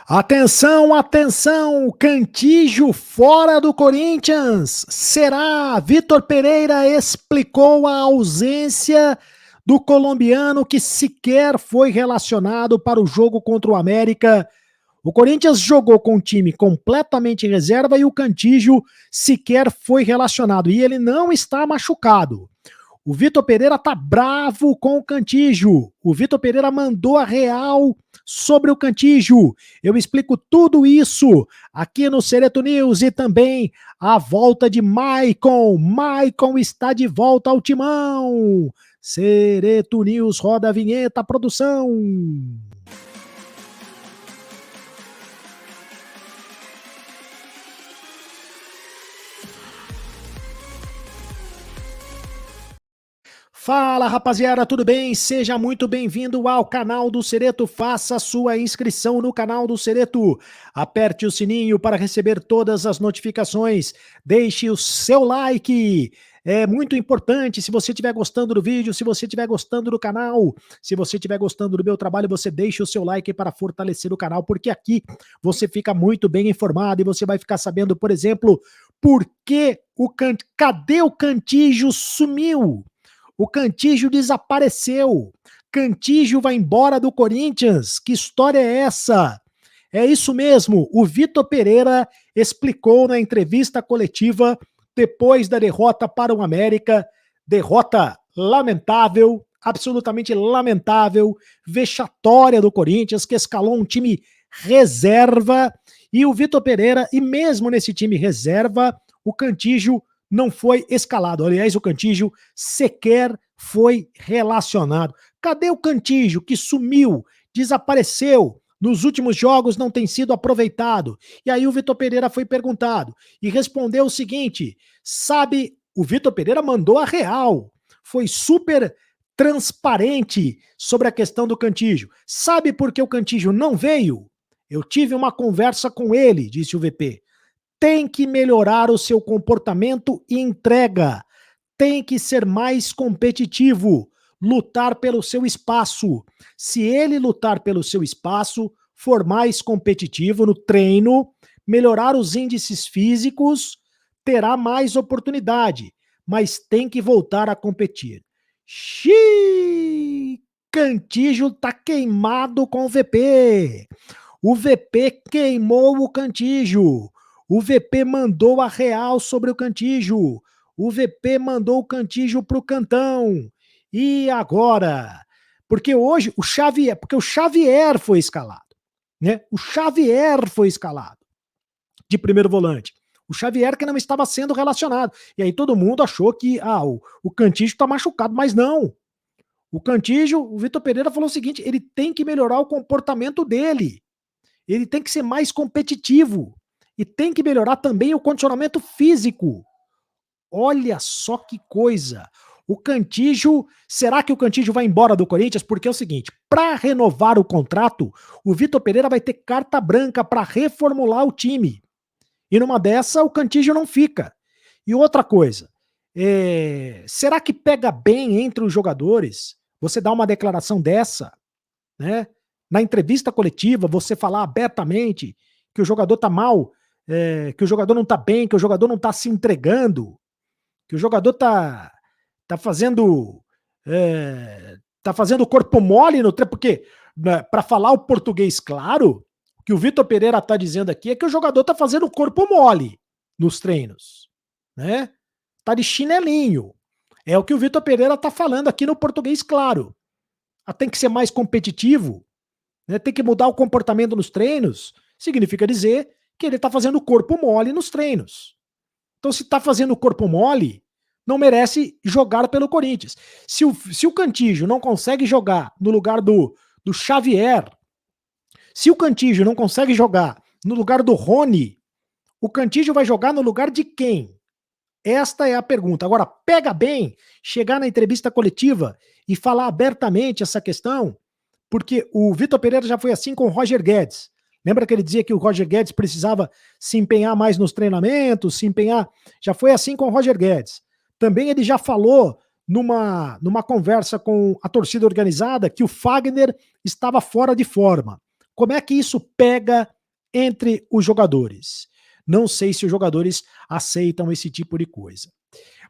Atenção, atenção! Cantillo fora do Corinthians. Será? Vitor Pereira explicou a ausência do colombiano que sequer foi relacionado para o jogo contra o América. O Corinthians jogou com um time completamente em reserva e o Cantillo sequer foi relacionado. E ele não está machucado. O Vitor Pereira tá bravo com o Cantillo. O Vitor Pereira mandou a real sobre o Cantillo. Eu explico tudo isso aqui no Cereto News e também a volta de Maicon. Maicon está de volta ao timão. Cereto News, roda a vinheta, produção. Fala, rapaziada, tudo bem? Seja muito bem-vindo ao canal do Cereto. Faça sua inscrição no canal do Cereto. Aperte o sininho para receber todas as notificações. Deixe o seu like. É muito importante. Se você estiver gostando do vídeo, se você estiver gostando do canal, se você estiver gostando do meu trabalho, você deixa o seu like para fortalecer o canal, porque aqui você fica muito bem informado e você vai ficar sabendo, por exemplo, por que cadê o Cantillo sumiu? O Cantillo desapareceu. Cantillo vai embora do Corinthians. Que história é essa? É isso mesmo. O Vitor Pereira explicou na entrevista coletiva depois da derrota para o América. Derrota lamentável, absolutamente lamentável, vexatória do Corinthians, que escalou um time reserva. E o Vitor Pereira, e mesmo nesse time reserva, o Cantillo não foi escalado. Aliás, o Cantillo sequer foi relacionado. Cadê o Cantillo que sumiu, desapareceu, nos últimos jogos não tem sido aproveitado? E aí o Vitor Pereira foi perguntado e respondeu o seguinte, sabe, o Vitor Pereira mandou a real, foi super transparente sobre a questão do Cantillo. Sabe por que o Cantillo não veio? Eu tive uma conversa com ele, disse o VP. Tem que melhorar o seu comportamento e entrega. Tem que ser mais competitivo. Lutar pelo seu espaço. Se ele lutar pelo seu espaço, for mais competitivo no treino, melhorar os índices físicos, terá mais oportunidade. Mas tem que voltar a competir. Xiii! Cantillo tá queimado com o VP. O VP queimou o Cantillo. O VP mandou a real sobre o Cantillo. O VP mandou o Cantillo pro cantão. E agora? Porque hoje o Xavier foi escalado, né? O Xavier foi escalado de primeiro volante. O Xavier que não estava sendo relacionado. E aí todo mundo achou que o Cantillo está machucado, mas não. O Cantillo, o Vitor Pereira falou o seguinte, ele tem que melhorar o comportamento dele. Ele tem que ser mais competitivo. E tem que melhorar também o condicionamento físico. Olha só que coisa. O Cantillo, será que o Cantillo vai embora do Corinthians? Porque é o seguinte, para renovar o contrato, o Vitor Pereira vai ter carta branca para reformular o time. E numa dessa, o Cantillo não fica. E outra coisa, será que pega bem entre os jogadores você dar uma declaração dessa, né? Na entrevista coletiva, você falar abertamente que o jogador tá mal, que o jogador não tá bem, que o jogador não tá se entregando, que o jogador tá fazendo corpo mole no treino, porque, né, para falar o português claro, o que o Vitor Pereira tá dizendo aqui é que o jogador tá fazendo corpo mole nos treinos, né? Tá de chinelinho. É o que o Vitor Pereira tá falando aqui no português claro. Tem que ser mais competitivo, né? Tem que mudar o comportamento nos treinos, significa dizer que ele tá fazendo corpo mole nos treinos. Então, se tá fazendo corpo mole, não merece jogar pelo Corinthians. Se o Cantillo não consegue jogar no lugar do Xavier, se o Cantillo não consegue jogar no lugar do Rony, o Cantillo vai jogar no lugar de quem? Esta é a pergunta. Agora, pega bem chegar na entrevista coletiva e falar abertamente essa questão, porque o Vitor Pereira já foi assim com o Roger Guedes. Lembra que ele dizia que o Roger Guedes precisava se empenhar mais nos treinamentos, se empenhar? Já foi assim com o Roger Guedes. Também ele já falou numa conversa com a torcida organizada que o Fagner estava fora de forma. Como é que isso pega entre os jogadores. Não sei se os jogadores aceitam esse tipo de coisa.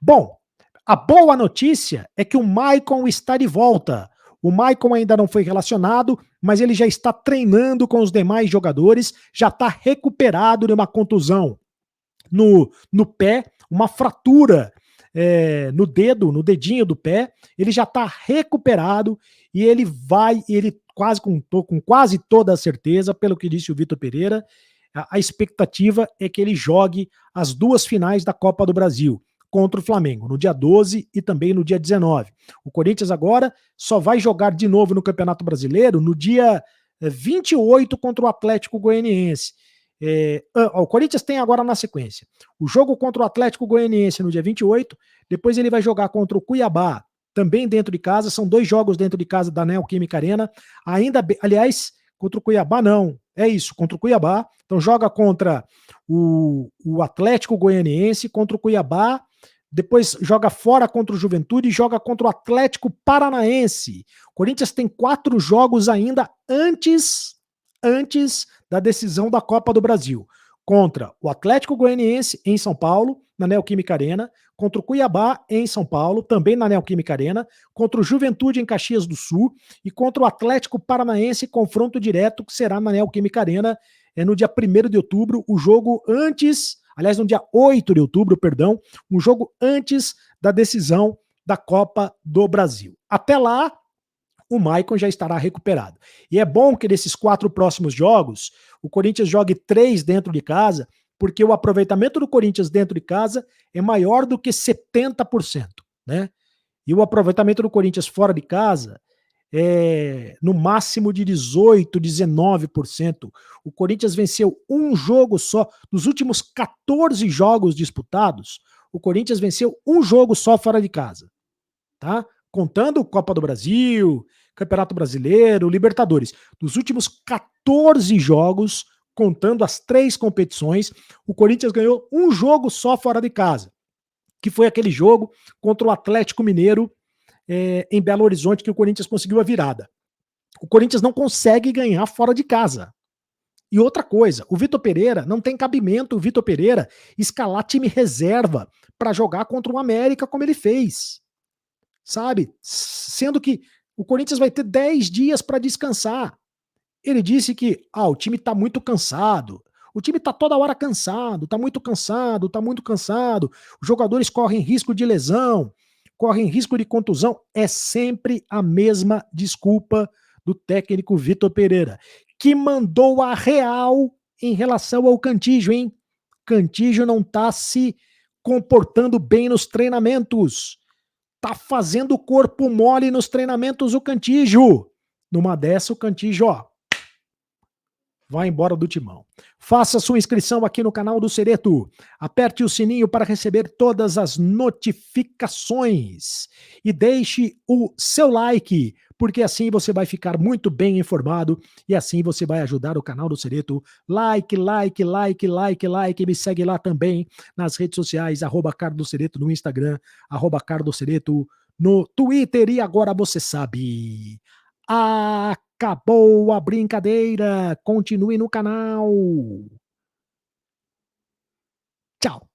Bom, a boa notícia é que o Maicon está de volta. O Maicon ainda não foi relacionado, mas ele já está treinando com os demais jogadores, já está recuperado de uma contusão no pé, uma fratura no dedo, no dedinho do pé. Ele já está recuperado e ele com quase toda a certeza, pelo que disse o Vitor Pereira, a expectativa é que ele jogue as duas finais da Copa do Brasil contra o Flamengo, no dia 12 e também no dia 19. O Corinthians agora só vai jogar de novo no Campeonato Brasileiro no dia 28 contra o Atlético Goianiense. O Corinthians tem agora na sequência o jogo contra o Atlético Goianiense no dia 28, depois ele vai jogar contra o Cuiabá, também dentro de casa, são 2 jogos dentro de casa da Neoquímica Arena, aliás, contra o Cuiabá não, contra o Cuiabá, então joga contra o Atlético Goianiense, contra o Cuiabá, depois joga fora contra o Juventude e joga contra o Atlético Paranaense. O Corinthians tem 4 jogos ainda antes da decisão da Copa do Brasil. Contra o Atlético Goianiense em São Paulo, na Neoquímica Arena, contra o Cuiabá em São Paulo, também na Neoquímica Arena, contra o Juventude em Caxias do Sul e contra o Atlético Paranaense, confronto direto que será na Neoquímica Arena no dia 1º de outubro, o jogo antes, aliás, no dia 8 de outubro, perdão, um jogo antes da decisão da Copa do Brasil. Até lá, o Maicon já estará recuperado. E é bom que nesses 4 próximos jogos, o Corinthians jogue 3 dentro de casa, porque o aproveitamento do Corinthians dentro de casa é maior do que 70%, né? E o aproveitamento do Corinthians fora de casa é no máximo de 18%, 19%. O Corinthians venceu um jogo só. Nos últimos 14 jogos disputados, o Corinthians venceu um jogo só fora de casa, tá? Contando Copa do Brasil, Campeonato Brasileiro, Libertadores. Dos últimos 14 jogos, contando as 3 competições, o Corinthians ganhou um jogo só fora de casa, que foi aquele jogo contra o Atlético Mineiro em Belo Horizonte, que o Corinthians conseguiu a virada. O Corinthians não consegue ganhar fora de casa. E outra coisa, o Vitor Pereira, não tem cabimento o Vitor Pereira escalar time reserva para jogar contra o América como ele fez. Sabe? Sendo que o Corinthians vai ter 10 dias para descansar. Ele disse que o time tá muito cansado. O time tá toda hora cansado, tá muito cansado, tá muito cansado. Os jogadores correm risco de lesão, correm risco de contusão. É sempre a mesma desculpa do técnico Vitor Pereira, que mandou a real em relação ao Cantígio, hein? Cantígio não tá se comportando bem nos treinamentos. Tá fazendo corpo mole nos treinamentos o Cantígio. Numa dessa, o Cantígio, vai embora do timão. Faça sua inscrição aqui no canal do Cereto. Aperte o sininho para receber todas as notificações. E deixe o seu like, porque assim você vai ficar muito bem informado e assim você vai ajudar o canal do Cereto. Like, like, like, like, like. Me segue lá também nas redes sociais, @CarlosCereto no Instagram, @CarlosCereto no Twitter. E agora você sabe. Acabou a brincadeira. Continue no canal. Tchau.